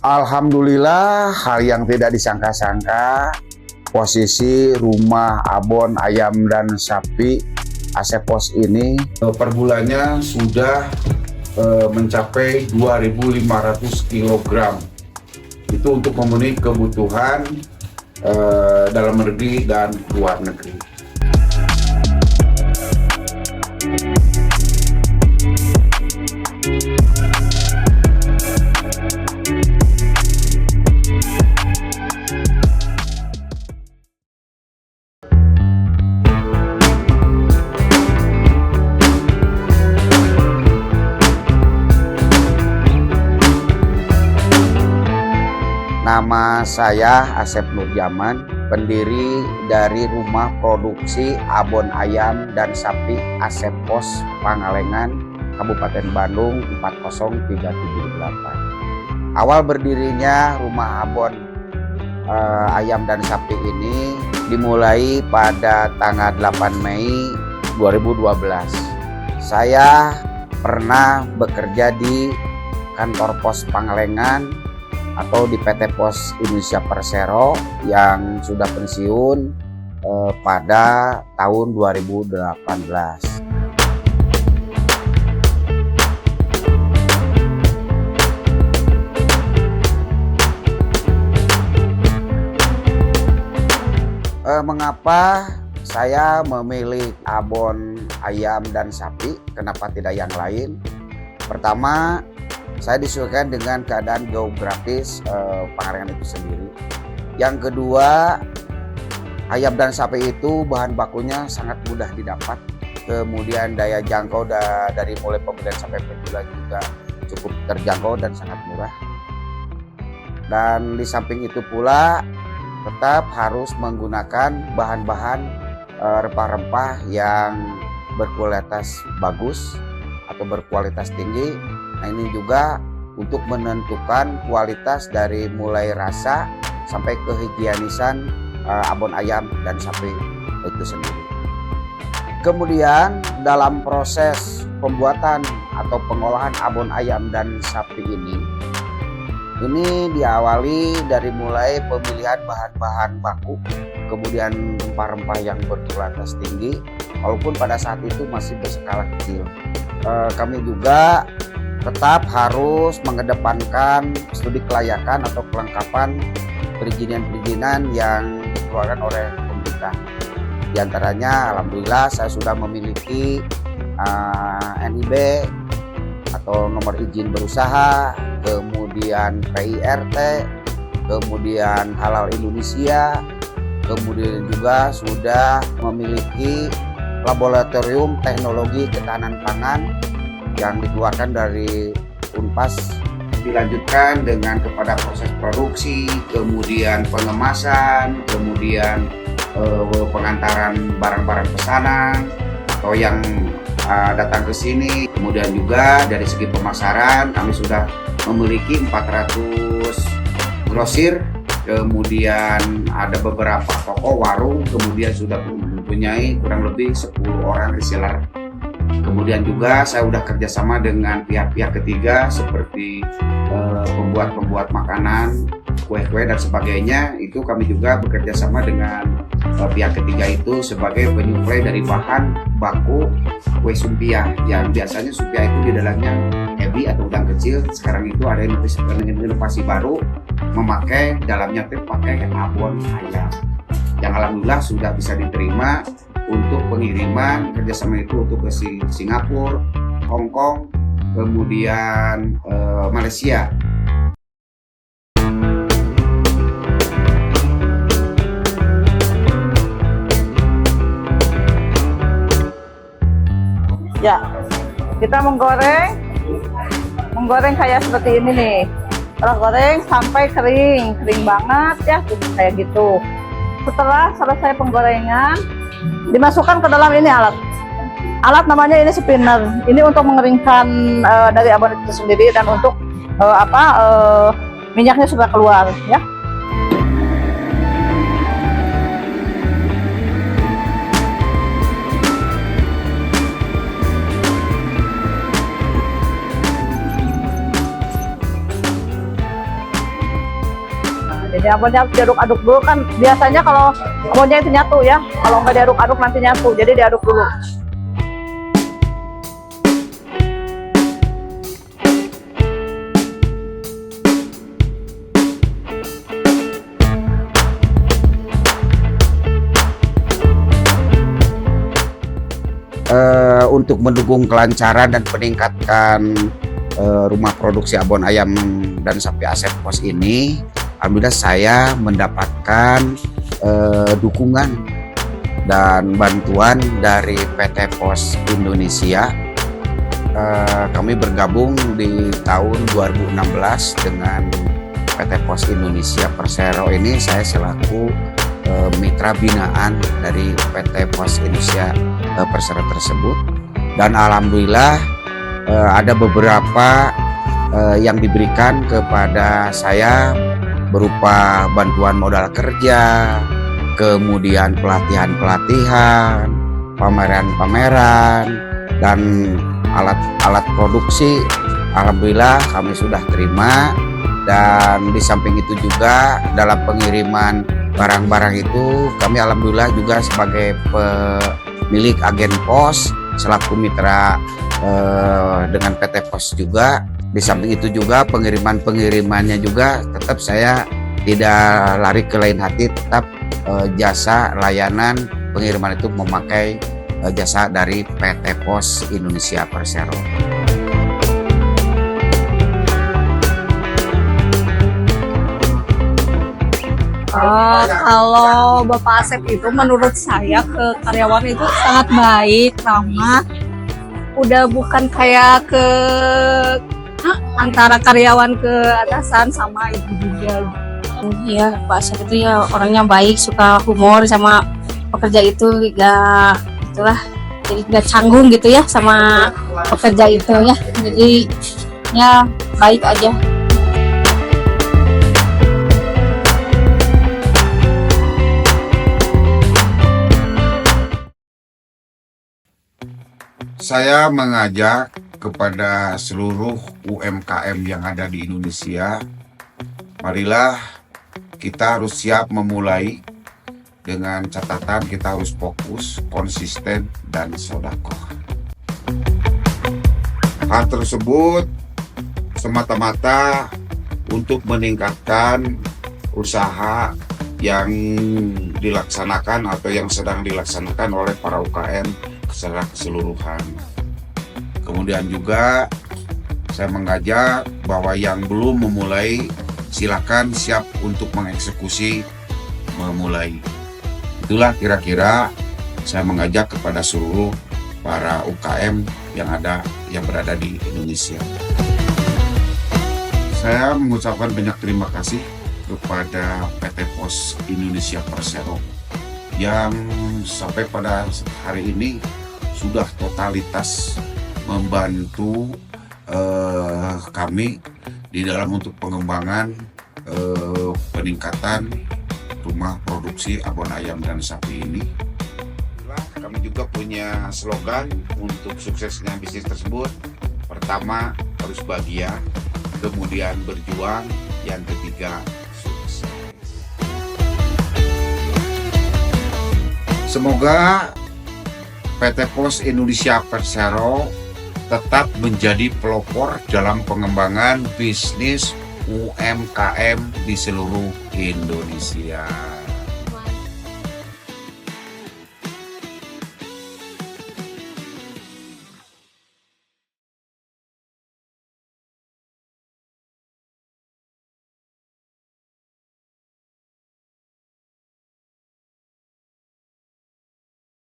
Alhamdulillah, hal yang tidak disangka-sangka, posisi rumah abon ayam dan sapi Asepos ini per bulannya sudah mencapai 2.500 kg. Itu untuk memenuhi kebutuhan dalam negeri dan luar negeri. Nama saya Asep Nurjaman, pendiri dari Rumah Produksi Abon Ayam dan Sapi Asepos Pangalengan, Kabupaten Bandung 40378. Awal berdirinya Rumah Abon Ayam dan Sapi ini dimulai pada tanggal 8 Mei 2012. Saya pernah bekerja di kantor pos Pangalengan atau di PT Pos Indonesia Persero yang sudah pensiun pada tahun 2018. Mengapa saya memilih abon ayam dan sapi? Kenapa tidak yang lain? Pertama, saya disesuaikan dengan keadaan geografis Pangalengan itu sendiri. Yang kedua, ayam dan sapi itu bahan bakunya sangat mudah didapat. Kemudian daya jangkau dari mulai pembelian sampai penjualan juga cukup terjangkau dan sangat murah. Dan di samping itu pula tetap harus menggunakan bahan-bahan rempah-rempah yang berkualitas bagus atau berkualitas tinggi. Nah, ini juga untuk menentukan kualitas dari mulai rasa sampai kehigienisan abon ayam dan sapi itu sendiri. Kemudian dalam proses pembuatan atau pengolahan abon ayam dan sapi ini diawali dari mulai pemilihan bahan-bahan baku, kemudian rempah-rempah yang berkualitas tinggi, walaupun pada saat itu masih berskala kecil. Kami juga tetap harus mengedepankan studi kelayakan atau kelengkapan perizinan-perizinan yang dikeluarkan oleh pemerintah. Di antaranya, alhamdulillah saya sudah memiliki NIB atau nomor izin berusaha, kemudian PIRT, kemudian Halal Indonesia, kemudian juga sudah memiliki laboratorium teknologi ketahanan pangan yang dikeluarkan dari Unpas, dilanjutkan dengan kepada proses produksi, kemudian pengemasan, kemudian pengantaran barang-barang pesanan atau yang datang ke sini. Kemudian juga dari segi pemasaran kami sudah memiliki 400 grosir, kemudian ada beberapa toko warung, kemudian sudah mempunyai kurang lebih 10 orang reseller. Kemudian juga saya sudah kerjasama dengan pihak-pihak ketiga seperti pembuat makanan, kue-kue dan sebagainya. Itu kami juga bekerja sama dengan pihak ketiga itu sebagai penyuplai dari bahan baku kue sumpia, yang biasanya sumpia itu di dalamnya ebi atau udang kecil. Sekarang itu ada inovasi baru memakai dalamnya pakai abon ayam, yang alhamdulillah sudah bisa diterima untuk pengiriman. Kerjasama itu untuk ke Singapura, Hong Kong, kemudian Malaysia. Ya, kita menggoreng kayak seperti ini nih. Setelah goreng sampai kering banget ya, kayak gitu. Setelah selesai penggorengan, dimasukkan ke dalam ini alat namanya ini spinner. Ini untuk mengeringkan dari abon itu sendiri dan untuk minyaknya sudah keluar ya. Jadi abonnya harus diaduk-aduk dulu kan. Biasanya kalau abonnya itu nyatu ya. Kalau nggak diaduk-aduk nanti nyatu. Jadi diaduk dulu. Untuk mendukung kelancaran dan meningkatkan rumah produksi abon ayam dan sapi aset pos ini, alhamdulillah saya mendapatkan dukungan dan bantuan dari PT Pos Indonesia. Kami bergabung di tahun 2016 dengan PT Pos Indonesia Persero ini. Saya selaku mitra binaan dari PT Pos Indonesia Persero tersebut, dan alhamdulillah ada beberapa yang diberikan kepada saya berupa bantuan modal kerja, kemudian pelatihan-pelatihan, pameran-pameran, dan alat-alat produksi. Alhamdulillah kami sudah terima, dan di samping itu juga dalam pengiriman barang-barang itu kami alhamdulillah juga sebagai pemilik agen pos selaku mitra dengan PT Pos juga. Di samping itu juga pengirimannya juga tetap saya tidak lari ke lain hati, tetap jasa layanan pengiriman itu memakai jasa dari PT Pos Indonesia Persero. Kalau Bapak Asep itu menurut saya ke karyawan itu sangat baik, ramah. Udah bukan kayak ke antara karyawan ke atasan sama ibu juga. Iya, Pak Asep itu ya orangnya baik, suka humor sama pekerja itu, ya itulah. Jadi nggak canggung gitu ya sama pekerja itu ya. Jadi ya baik aja. Saya mengajak kepada seluruh UMKM yang ada di Indonesia, marilah kita harus siap memulai dengan catatan kita harus fokus, konsisten, dan sedekah. Hal tersebut semata-mata untuk meningkatkan usaha yang dilaksanakan atau yang sedang dilaksanakan oleh para UKM secara keseluruhan. Kemudian juga saya mengajak bahwa yang belum memulai silakan siap untuk mengeksekusi memulai. Itulah kira-kira saya mengajak kepada seluruh para UKM yang berada di Indonesia. Saya mengucapkan banyak terima kasih kepada PT Pos Indonesia Persero yang sampai pada hari ini sudah totalitas membantu kami di dalam untuk pengembangan peningkatan rumah produksi abon ayam dan sapi ini. Kami juga punya slogan untuk suksesnya bisnis tersebut. Pertama harus bahagia, kemudian berjuang, yang ketiga sukses. Semoga PT Pos Indonesia Persero tetap menjadi pelopor dalam pengembangan bisnis UMKM di seluruh Indonesia.